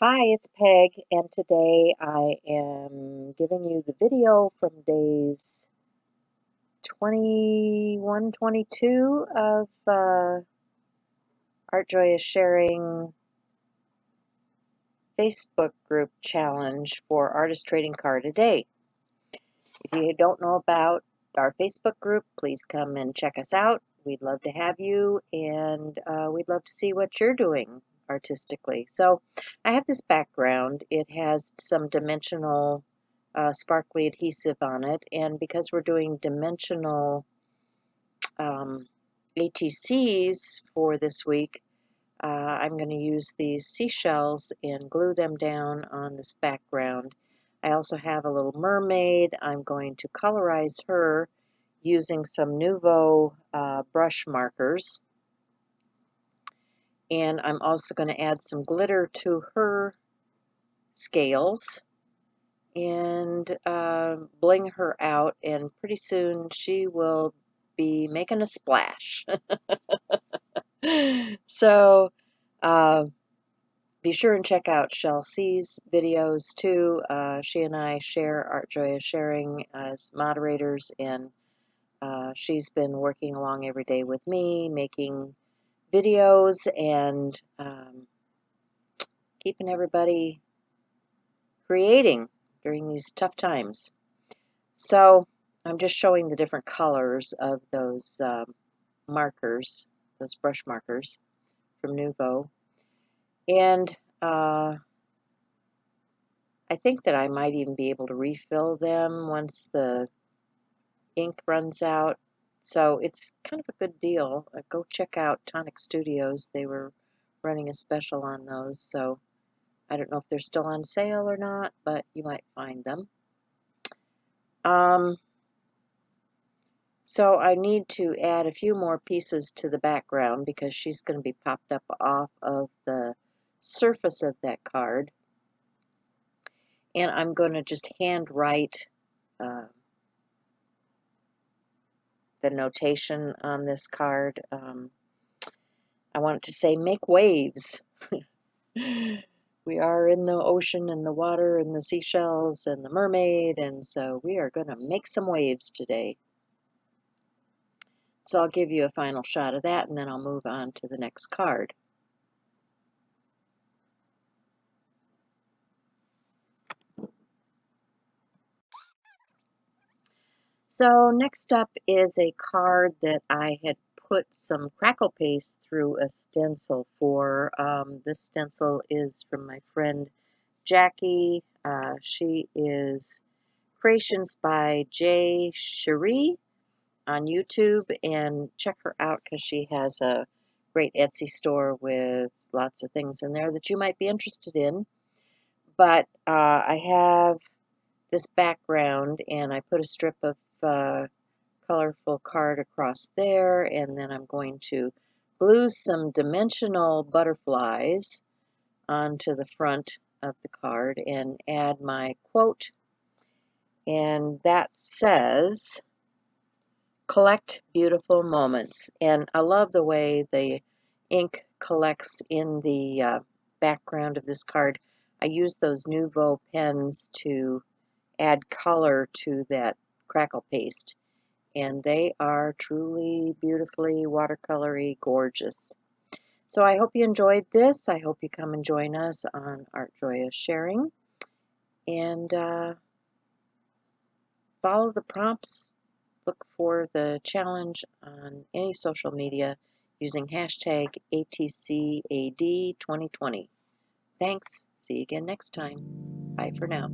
Hi, it's Peg, and today I am giving you the video from days 21, 22 of Art Joy is Sharing Facebook group challenge for Artist Trading Card a Day. If you don't know about our Facebook group, please come and check us out. We'd love to have you, and we'd love to see what you're doing artistically. So I have this background. It has some dimensional sparkly adhesive on it, and because we're doing dimensional ATCs for this week, I'm going to use these seashells and glue them down on this background. I also have a little mermaid. I'm going to colorize her using some Nuvo brush markers. And I'm also going to add some glitter to her scales and bling her out, and pretty soon she will be making a splash. So be sure and check out Chelsea's videos too. She and I share Art Joy is Sharing as moderators, and she's been working along every day with me, making videos and keeping everybody creating during these tough times. So I'm just showing the different colors of those markers, those brush markers from Nuvo. And I think that I might even be able to refill them once the ink runs out. So it's kind of a good deal. Go check out Tonic Studios. They were running a special on those. So I don't know if they're still on sale or not, but you might find them. So I need to add a few more pieces to the background because she's going to be popped up off of the surface of that card. And I'm going to just hand write the notation on this card. I want it to say, make waves. We are in the ocean and the water and the seashells and the mermaid, and so we are going to make some waves today. So I'll give you a final shot of that, and then I'll move on to the next card. So next up is a card that I had put some crackle paste through a stencil for. This stencil is from my friend Jackie. She is Creations by Jay Cherie on YouTube, and check her out because she has a great Etsy store with lots of things in there that you might be interested in. But I have this background, and I put a strip of colorful card across there, and then I'm going to glue some dimensional butterflies onto the front of the card and add my quote, and that says, collect beautiful moments. And I love the way the ink collects in the background of this card. I use those Nuvo pens to add color to that crackle paste, and they are truly beautifully watercolory gorgeous. So I hope you enjoyed this. I hope you come and join us on Art Joy is Sharing, and follow the prompts. Look for the challenge on any social media using hashtag ATCAD2020. Thanks. See you again next time. Bye for now.